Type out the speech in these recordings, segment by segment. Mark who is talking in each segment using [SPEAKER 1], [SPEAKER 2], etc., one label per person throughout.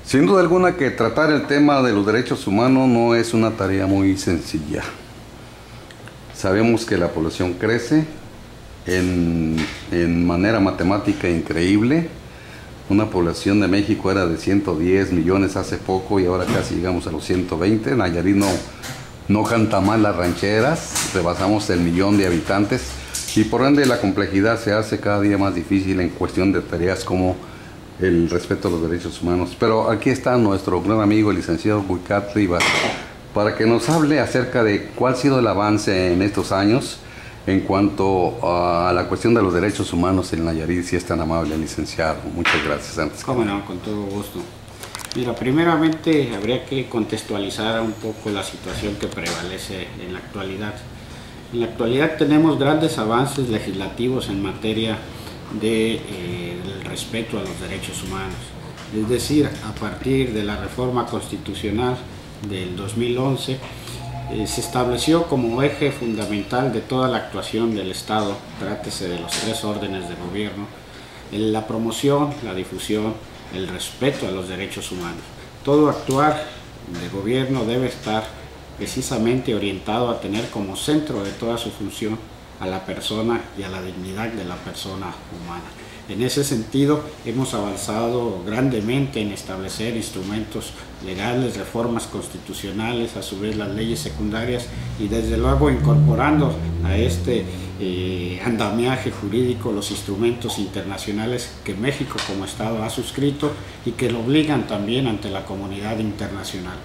[SPEAKER 1] Sin duda alguna que tratar el tema de los derechos humanos no es una tarea muy sencilla. Sabemos que la población crece en manera matemática increíble. Una población de México era de 110 millones hace poco y ahora casi llegamos a los 120. Nayarit no canta mal las rancheras, rebasamos el 1.000.000 de habitantes y por ende la complejidad se hace cada día más difícil en cuestión de tareas como el respeto a los derechos humanos. Pero aquí está nuestro gran amigo, el licenciado Huicatl Rivas, para que nos hable acerca de cuál ha sido el avance en estos años en cuanto a la cuestión de los derechos humanos en Nayarit, si es tan amable, licenciado. Muchas gracias. Antes
[SPEAKER 2] Cómo no, con todo gusto. Mira, primeramente habría que contextualizar un poco la situación que prevalece en la actualidad. En la actualidad tenemos grandes avances legislativos en materia del respeto a los derechos humanos. Es decir, a partir de la reforma constitucional del 2011, se estableció como eje fundamental de toda la actuación del Estado, trátese de los 3 órdenes de gobierno, la promoción, la difusión, el respeto a los derechos humanos. Todo actuar de gobierno debe estar precisamente orientado a tener como centro de toda su función a la persona y a la dignidad de la persona humana. En ese sentido, hemos avanzado grandemente en establecer instrumentos legales, reformas constitucionales, a su vez las leyes secundarias y desde luego incorporando a este andamiaje jurídico los instrumentos internacionales que México como Estado ha suscrito y que lo obligan también ante la comunidad internacional.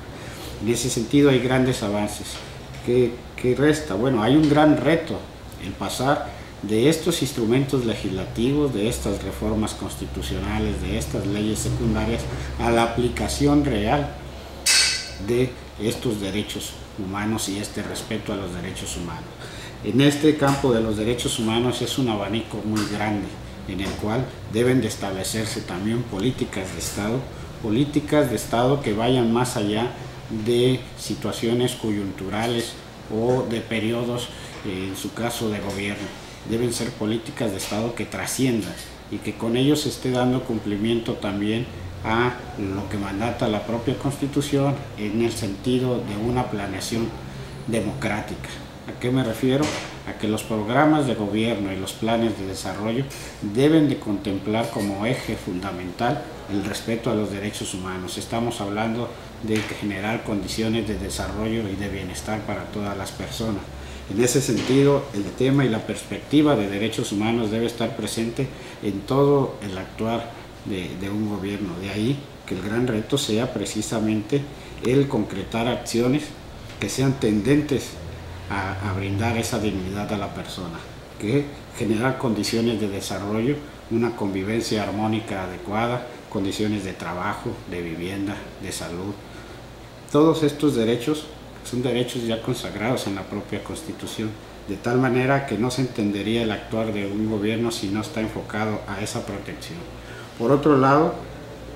[SPEAKER 2] En ese sentido hay grandes avances. ¿Qué resta? Bueno, hay un gran reto en pasar de estos instrumentos legislativos, de estas reformas constitucionales, de estas leyes secundarias, a la aplicación real de estos derechos humanos y este respeto a los derechos humanos. En este campo de los derechos humanos es un abanico muy grande, en el cual deben de establecerse también políticas de Estado que vayan más allá de situaciones coyunturales o de periodos, en su caso de gobierno. Deben ser políticas de Estado que trasciendan y que con ello se esté dando cumplimiento también a lo que mandata la propia Constitución en el sentido de una planeación democrática. ¿A qué me refiero? A que los programas de gobierno y los planes de desarrollo deben de contemplar como eje fundamental el respeto a los derechos humanos. Estamos hablando de generar condiciones de desarrollo y de bienestar para todas las personas. En ese sentido, el tema y la perspectiva de derechos humanos debe estar presente en todo el actuar de un gobierno. De ahí que el gran reto sea precisamente el concretar acciones que sean tendentes a brindar esa dignidad a la persona, que generar condiciones de desarrollo, una convivencia armónica adecuada, condiciones de trabajo, de vivienda, de salud. Todos estos derechos son derechos ya consagrados en la propia Constitución, de tal manera que no se entendería el actuar de un gobierno si no está enfocado a esa protección. Por otro lado,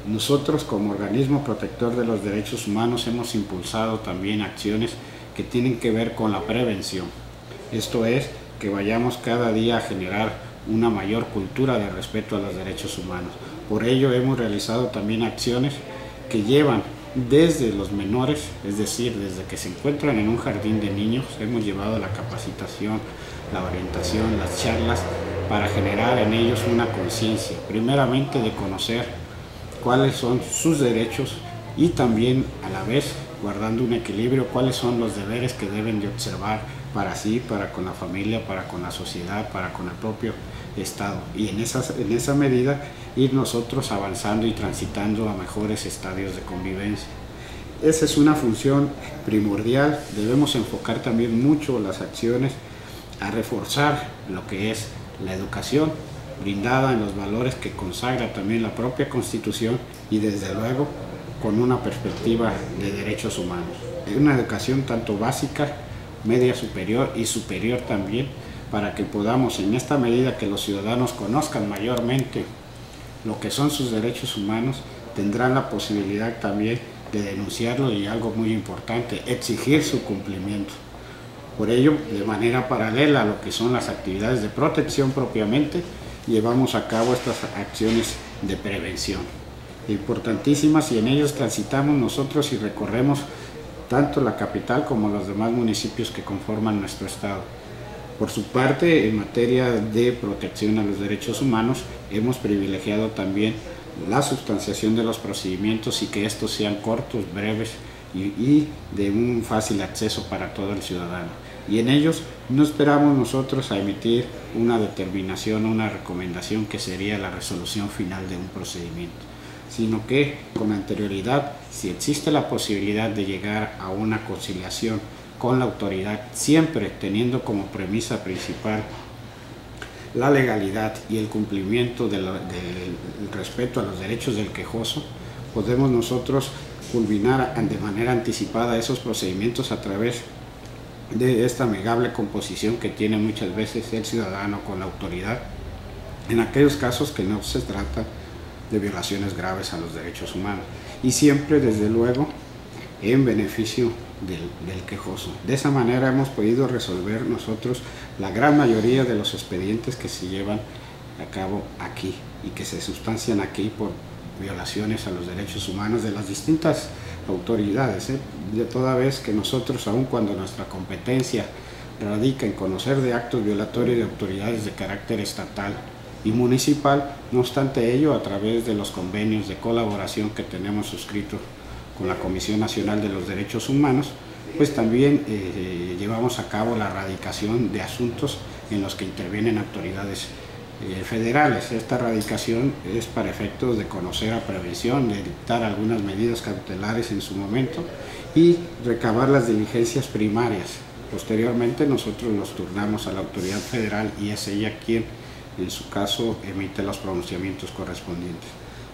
[SPEAKER 2] nosotros como organismo protector de los derechos humanos hemos impulsado también acciones que tienen que ver con la prevención. Esto es, que vayamos cada día a generar una mayor cultura de respeto a los derechos humanos. Por ello hemos realizado también acciones que llevan desde los menores, es decir, desde que se encuentran en un jardín de niños, hemos llevado la capacitación, la orientación, las charlas, para generar en ellos una conciencia, primeramente de conocer cuáles son sus derechos y también a la vez, guardando un equilibrio, cuáles son los deberes que deben de observar para sí, para con la familia, para con la sociedad, para con el propio Estado. Y en esa medida ir nosotros avanzando y transitando a mejores estadios de convivencia. Esa es una función primordial. Debemos enfocar también mucho las acciones a reforzar lo que es la educación, brindada en los valores que consagra también la propia Constitución y desde luego con una perspectiva de derechos humanos. Una educación tanto básica, media superior y superior también, para que podamos, en esta medida que los ciudadanos conozcan mayormente lo que son sus derechos humanos, tendrán la posibilidad también de denunciarlo y algo muy importante, exigir su cumplimiento. Por ello, de manera paralela a lo que son las actividades de protección propiamente, llevamos a cabo estas acciones de prevención. importantísimas, y en ellos transitamos nosotros y recorremos tanto la capital como los demás municipios que conforman nuestro estado. Por su parte, en materia de protección a los derechos humanos, hemos privilegiado también la sustanciación de los procedimientos y que estos sean cortos, breves y de un fácil acceso para todo el ciudadano. Y en ellos no esperamos nosotros a emitir una determinación o una recomendación que sería la resolución final de un procedimiento, sino que con anterioridad, si existe la posibilidad de llegar a una conciliación con la autoridad, siempre teniendo como premisa principal la legalidad y el cumplimiento del respeto a los derechos del quejoso, podemos nosotros culminar de manera anticipada esos procedimientos a través de esta amigable composición que tiene muchas veces el ciudadano con la autoridad, en aquellos casos que no se trata de violaciones graves a los derechos humanos, y siempre, desde luego, en beneficio del quejoso. De esa manera hemos podido resolver nosotros la gran mayoría de los expedientes que se llevan a cabo aquí y que se sustancian aquí por violaciones a los derechos humanos de las distintas autoridades, de toda vez que nosotros, aun cuando nuestra competencia radica en conocer de actos violatorios de autoridades de carácter estatal y municipal, no obstante ello, a través de los convenios de colaboración que tenemos suscritos con la Comisión Nacional de los Derechos Humanos, pues también llevamos a cabo la erradicación de asuntos en los que intervienen autoridades federales. Esta erradicación es para efectos de conocer a prevención, de dictar algunas medidas cautelares en su momento y recabar las diligencias primarias. Posteriormente nosotros nos turnamos a la autoridad federal y es ella quien, en su caso, emite los pronunciamientos correspondientes.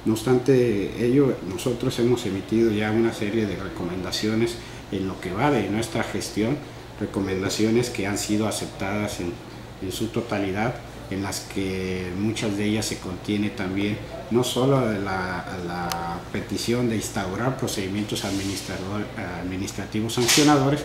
[SPEAKER 2] No obstante ello, nosotros hemos emitido ya una serie de recomendaciones en lo que va de nuestra gestión, recomendaciones que han sido aceptadas en su totalidad, en las que muchas de ellas se contiene también no solo la petición de instaurar procedimientos administrativos sancionadores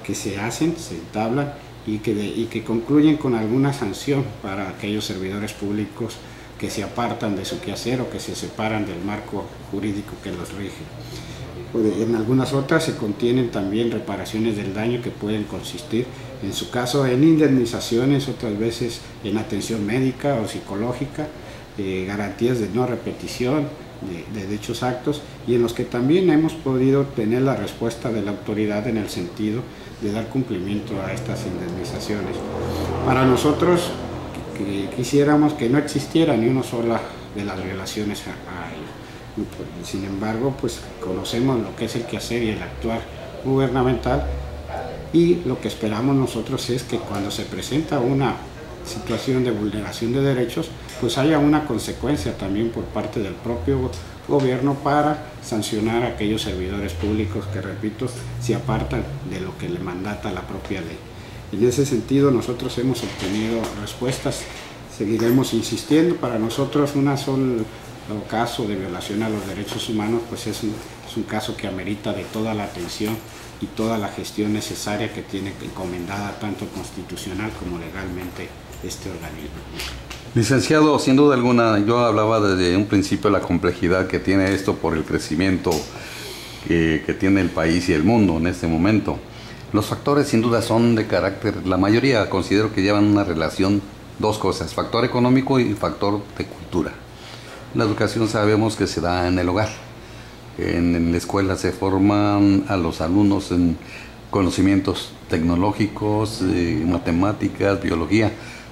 [SPEAKER 2] que se hacen, se entablan y que concluyen con alguna sanción para aquellos servidores públicos que se apartan de su quehacer o que se separan del marco jurídico que los rige. En algunas otras se contienen también reparaciones del daño que pueden consistir, en su caso, en indemnizaciones, otras veces en atención médica o psicológica, garantías de no repetición de dichos actos, y en los que también hemos podido tener la respuesta de la autoridad en el sentido de dar cumplimiento a estas indemnizaciones. Para nosotros, que quisiéramos que no existiera ni una sola de las violaciones a ello. Sin embargo, pues conocemos lo que es el quehacer y el actuar gubernamental, y lo que esperamos nosotros es que cuando se presenta una situación de vulneración de derechos, pues haya una consecuencia también por parte del propio gobierno para sancionar a aquellos servidores públicos que, repito, se apartan de lo que le mandata la propia ley. En ese sentido, nosotros hemos obtenido respuestas, seguiremos insistiendo. Para nosotros, un solo caso de violación a los derechos humanos pues es un caso que amerita de toda la atención y toda la gestión necesaria que tiene encomendada tanto constitucional como legalmente este organismo.
[SPEAKER 1] Licenciado, sin duda alguna, yo hablaba desde un principio de la complejidad que tiene esto por el crecimiento que tiene el país y el mundo en este momento. Los factores sin duda son de carácter, la mayoría considero que llevan una relación, dos cosas, factor económico y factor de cultura. La educación sabemos que se da en el hogar. En la escuela se forman a los alumnos en conocimientos tecnológicos, matemáticas, biología,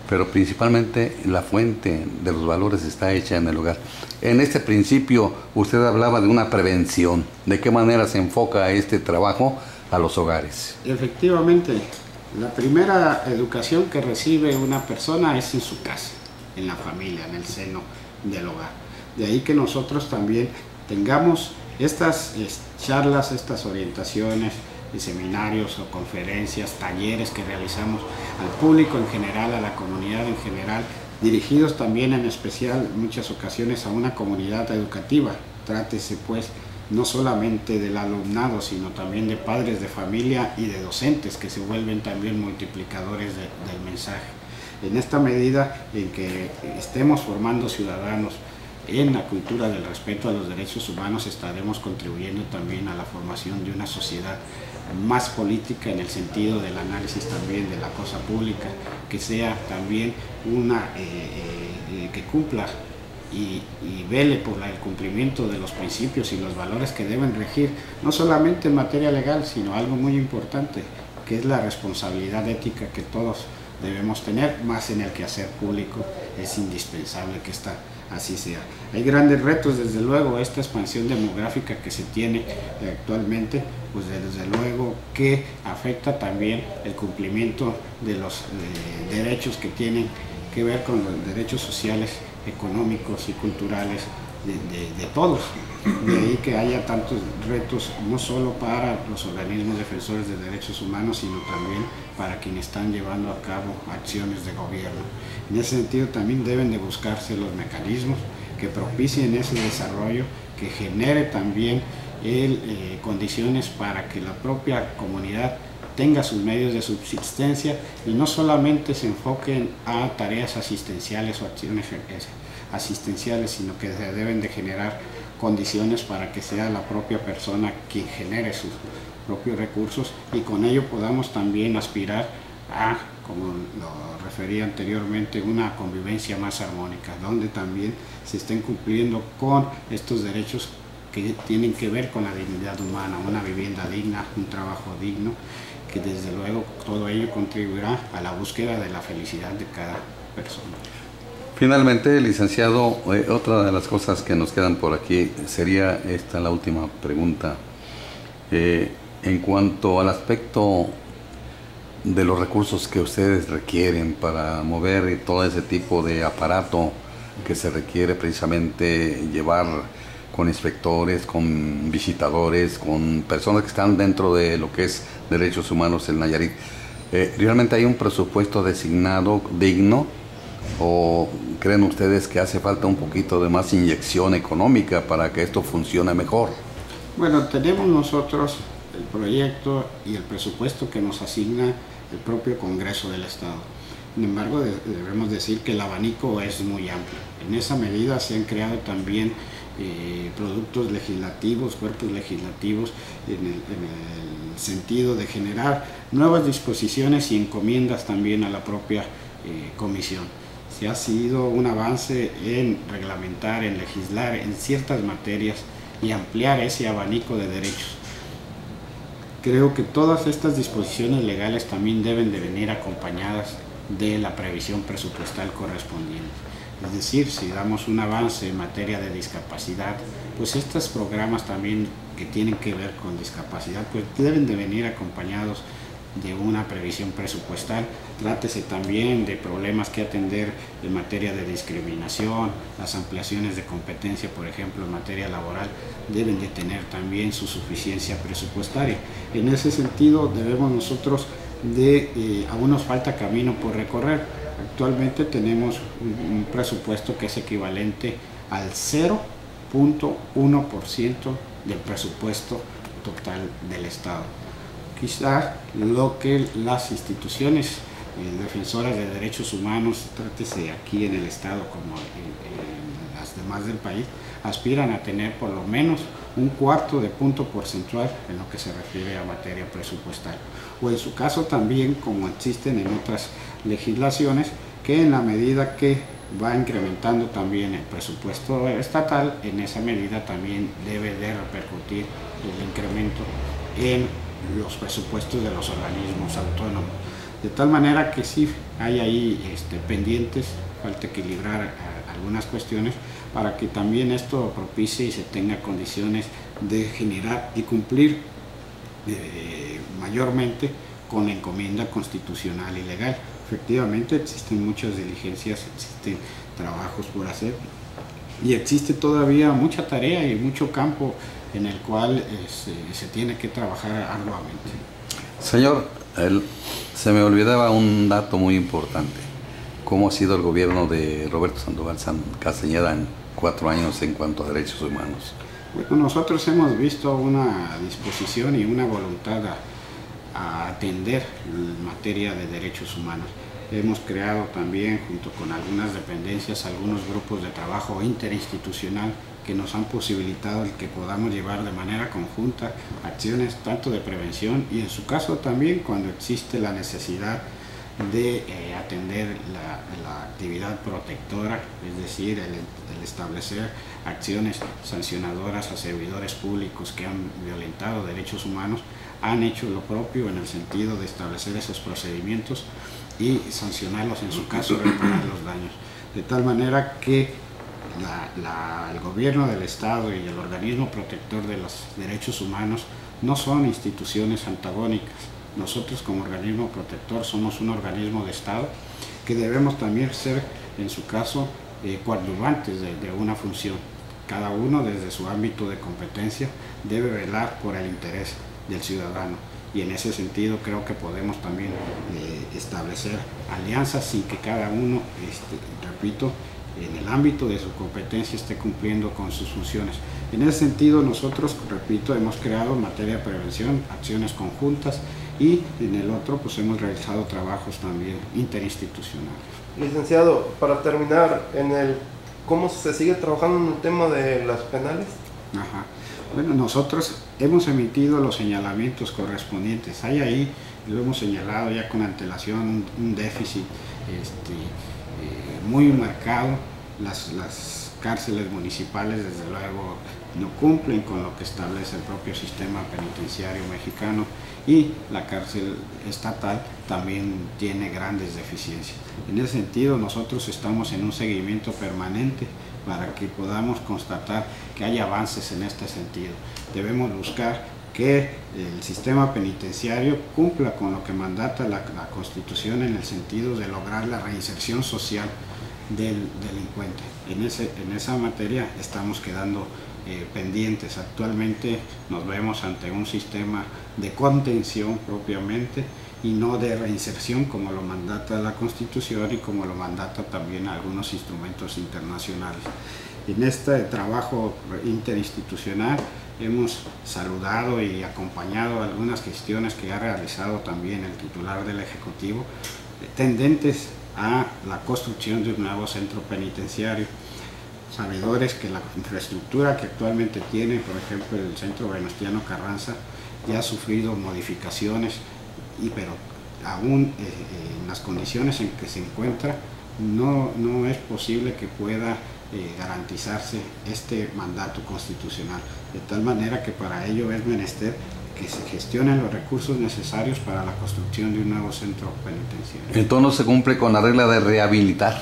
[SPEAKER 1] pero principalmente la fuente de los valores está hecha en el hogar. En este principio usted hablaba de una prevención. ¿De qué manera se enfoca este trabajo a los hogares?
[SPEAKER 2] Efectivamente, la primera educación que recibe una persona es en su casa, en la familia, en el seno del hogar. De ahí que nosotros también tengamos estas charlas, estas orientaciones, seminarios o conferencias, talleres que realizamos al público en general, a la comunidad en general, dirigidos también en especial en muchas ocasiones a una comunidad educativa. Trátese pues no solamente del alumnado, sino también de padres de familia y de docentes que se vuelven también multiplicadores del mensaje. En esta medida en que estemos formando ciudadanos en la cultura del respeto a los derechos humanos, estaremos contribuyendo también a la formación de una sociedad más política, en el sentido del análisis también de la cosa pública, que sea también una que cumpla y vele por el cumplimiento de los principios y los valores que deben regir, no solamente en materia legal, sino algo muy importante, que es la responsabilidad ética que todos debemos tener, más en el quehacer público. Es indispensable que así sea. Hay grandes retos, desde luego, esta expansión demográfica que se tiene actualmente, pues desde luego que afecta también el cumplimiento de los derechos que tienen que ver con los derechos sociales, económicos y culturales de todos. De ahí que haya tantos retos, no solo para los organismos defensores de derechos humanos, sino también para quienes están llevando a cabo acciones de gobierno. En ese sentido también deben de buscarse los mecanismos que propicien ese desarrollo, que genere también condiciones para que la propia comunidad tenga sus medios de subsistencia y no solamente se enfoquen a tareas asistenciales o acciones asistenciales, sino que se deben de generar condiciones para que sea la propia persona quien genere sus propios recursos, y con ello podamos también aspirar a, como lo refería anteriormente, una convivencia más armónica, donde también se estén cumpliendo con estos derechos que tienen que ver con la dignidad humana, una vivienda digna, un trabajo digno, que desde luego todo ello contribuirá a la búsqueda de la felicidad de cada persona.
[SPEAKER 1] Finalmente, licenciado, otra de las cosas que nos quedan por aquí sería esta, la última pregunta. En cuanto al aspecto de los recursos que ustedes requieren para mover todo ese tipo de aparato que se requiere precisamente llevar con inspectores, con visitadores, con personas que están dentro de lo que es derechos humanos en Nayarit, ¿realmente hay un presupuesto designado digno? ¿O creen ustedes que hace falta un poquito de más inyección económica para que esto funcione mejor?
[SPEAKER 2] Bueno, tenemos nosotros el proyecto y el presupuesto que nos asigna el propio Congreso del Estado. Sin embargo, debemos decir que el abanico es muy amplio. En esa medida se han creado también productos legislativos, cuerpos legislativos, en el sentido de generar nuevas disposiciones y encomiendas también a la propia comisión. Se ha sido un avance en reglamentar, en legislar en ciertas materias y ampliar ese abanico de derechos. Creo que todas estas disposiciones legales también deben de venir acompañadas de la previsión presupuestal correspondiente. Es decir, si damos un avance en materia de discapacidad, pues estos programas también que tienen que ver con discapacidad, pues deben de venir acompañados de una previsión presupuestal. Trátese también de problemas que atender en materia de discriminación, las ampliaciones de competencia, por ejemplo, en materia laboral, deben de tener también su suficiencia presupuestaria. En ese sentido, debemos nosotros aún nos falta camino por recorrer. Actualmente tenemos un presupuesto que es equivalente al 0.1% del presupuesto total del Estado. Quizás lo que las instituciones defensoras de derechos humanos, trátese aquí en el Estado como en las demás del país, aspiran a tener por lo menos un cuarto de punto porcentual en lo que se refiere a materia presupuestal. O en su caso también, como existen en otras legislaciones, que en la medida que va incrementando también el presupuesto estatal, en esa medida también debe de repercutir el incremento en los presupuestos de los organismos autónomos. De tal manera que sí hay ahí pendientes, falta equilibrar algunas cuestiones para que también esto propicie y se tenga condiciones de generar y cumplir mayormente con la encomienda constitucional y legal. Efectivamente existen muchas diligencias, existen trabajos por hacer y existe todavía mucha tarea y mucho campo en el cual se tiene que trabajar arduamente.
[SPEAKER 1] Señor, se me olvidaba un dato muy importante. ¿Cómo ha sido el gobierno de Roberto Sandoval Castañeda en 4 años en cuanto a derechos humanos?
[SPEAKER 2] Bueno, nosotros hemos visto una disposición y una voluntad a atender en materia de derechos humanos. hemos creado también, junto con algunas dependencias, algunos grupos de trabajo interinstitucional que nos han posibilitado el que podamos llevar de manera conjunta acciones tanto de prevención y en su caso también cuando existe la necesidad de atender la actividad protectora, es decir, el establecer acciones sancionadoras a servidores públicos que han violentado derechos humanos, han hecho lo propio en el sentido de establecer esos procedimientos y sancionarlos en su caso, reparar los daños. De tal manera que el gobierno del Estado y el organismo protector de los derechos humanos no son instituciones antagónicas. Nosotros como organismo protector somos un organismo de Estado que debemos también ser, en su caso, coadyuvantes de una función. Cada uno desde su ámbito de competencia debe velar por el interés del ciudadano y en ese sentido creo que podemos también establecer alianzas sin que cada uno, repito, en el ámbito de su competencia esté cumpliendo con sus funciones. En ese sentido nosotros, repito, hemos creado en materia de prevención acciones conjuntas y en el otro pues hemos realizado trabajos también interinstitucionales.
[SPEAKER 3] Licenciado, para terminar, ¿cómo se sigue trabajando en el tema de las penales?
[SPEAKER 2] Ajá. Bueno, nosotros hemos emitido los señalamientos correspondientes. Hay ahí, lo hemos señalado ya con antelación, un déficit muy marcado. Las cárceles municipales desde luego no cumplen con lo que establece el propio sistema penitenciario mexicano y la cárcel estatal también tiene grandes deficiencias. En ese sentido nosotros estamos en un seguimiento permanente para que podamos constatar que hay avances en este sentido. Debemos buscar que el sistema penitenciario cumpla con lo que mandata la Constitución en el sentido de lograr la reinserción social del delincuente. En esa materia estamos quedando pendientes. Actualmente nos vemos ante un sistema de contención propiamente y no de reinserción como lo mandata la Constitución y como lo mandata también algunos instrumentos internacionales. En este trabajo interinstitucional hemos saludado y acompañado algunas gestiones que ha realizado también el titular del Ejecutivo, tendentes a la construcción de un nuevo centro penitenciario. Sabedores que la infraestructura que actualmente tiene, por ejemplo, el centro Venustiano Carranza, ya ha sufrido modificaciones, pero aún en las condiciones en que se encuentra, no es posible que pueda garantizarse este mandato constitucional, de tal manera que para ello es menester que se gestionen los recursos necesarios para la construcción de un nuevo centro penitenciario.
[SPEAKER 1] Entonces no se cumple con la regla de rehabilitar.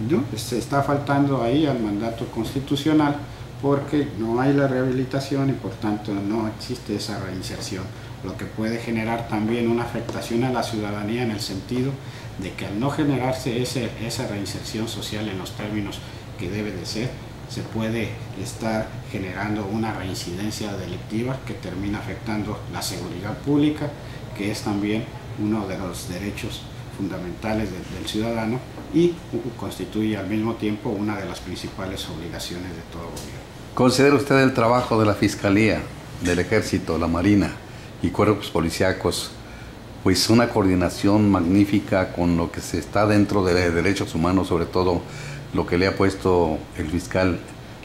[SPEAKER 2] No, se está faltando ahí al mandato constitucional porque no hay la rehabilitación y por tanto no existe esa reinserción, lo que puede generar también una afectación a la ciudadanía en el sentido de que al no generarse esa reinserción social en los términos que debe de ser, se puede estar generando una reincidencia delictiva que termina afectando la seguridad pública, que es también uno de los derechos fundamentales del ciudadano y constituye al mismo tiempo una de las principales obligaciones de todo gobierno.
[SPEAKER 1] ¿Considera usted el trabajo de la Fiscalía, del Ejército, la Marina y cuerpos policíacos pues una coordinación magnífica con lo que se está dentro de derechos humanos, sobre todo lo que le ha puesto el fiscal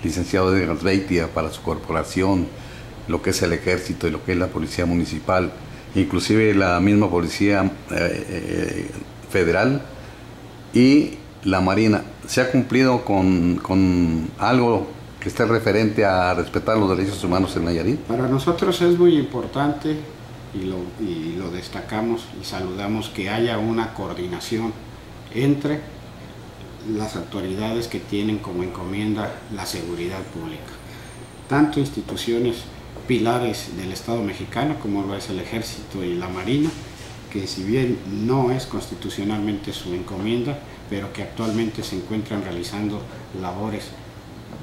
[SPEAKER 1] licenciado Edgar Azbeitia para su corporación, lo que es el Ejército y lo que es la Policía Municipal, inclusive la misma Policía Federal y la Marina? ¿Se ha cumplido con algo que esté referente a respetar los derechos humanos en Nayarit?
[SPEAKER 2] Para nosotros es muy importante y lo destacamos y saludamos que haya una coordinación entre las autoridades que tienen como encomienda la seguridad pública, tanto instituciones pilares del Estado mexicano como lo es el Ejército y la Marina, que si bien no es constitucionalmente su encomienda, pero que actualmente se encuentran realizando labores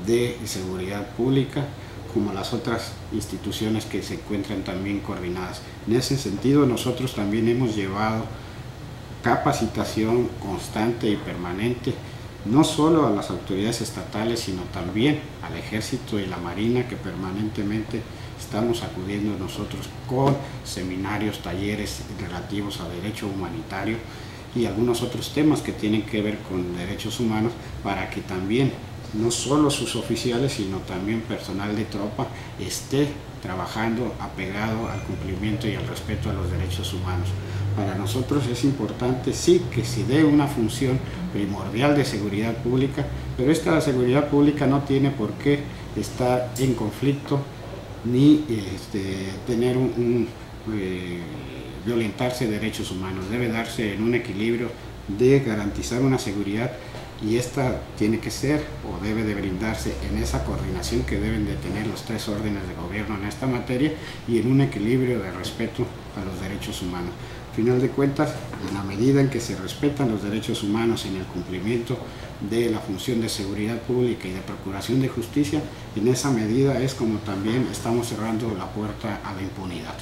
[SPEAKER 2] de seguridad pública, como las otras instituciones que se encuentran también coordinadas. En ese sentido, nosotros también hemos llevado capacitación constante y permanente, no solo a las autoridades estatales, sino también al Ejército y la Marina, que permanentemente estamos acudiendo nosotros con seminarios, talleres relativos a derecho humanitario, y algunos otros temas que tienen que ver con derechos humanos, para que también no solo sus oficiales, sino también personal de tropa esté trabajando apegado al cumplimiento y al respeto a los derechos humanos. Para nosotros es importante, sí, que se dé una función primordial de seguridad pública, pero esta seguridad pública no tiene por qué estar en conflicto ni tener violentarse derechos humanos. Debe darse en un equilibrio de garantizar una seguridad, y esta tiene que ser o debe de brindarse en esa coordinación que deben de tener los tres órdenes de gobierno en esta materia, y en un equilibrio de respeto a los derechos humanos. Al final de cuentas, en la medida en que se respetan los derechos humanos en el cumplimiento de la función de seguridad pública y de procuración de justicia, en esa medida es como también estamos cerrando la puerta a la impunidad.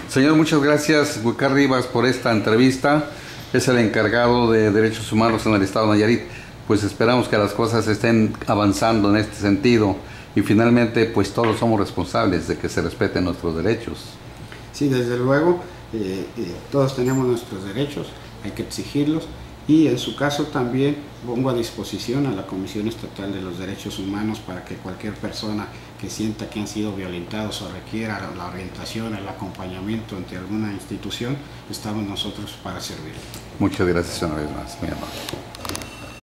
[SPEAKER 1] Señor, muchas gracias, Huicar Rivas, por esta entrevista. Es el encargado de Derechos Humanos en el Estado de Nayarit. Pues esperamos que las cosas estén avanzando en este sentido, y finalmente pues todos somos responsables de que se respeten nuestros derechos.
[SPEAKER 2] Sí, desde luego, todos tenemos nuestros derechos, hay que exigirlos, y en su caso también pongo a disposición a la Comisión Estatal de los Derechos Humanos para que cualquier persona que sienta que han sido violentados o requiera la orientación, el acompañamiento ante alguna institución, estamos nosotros para servir.
[SPEAKER 1] Muchas gracias una vez más, mi amado.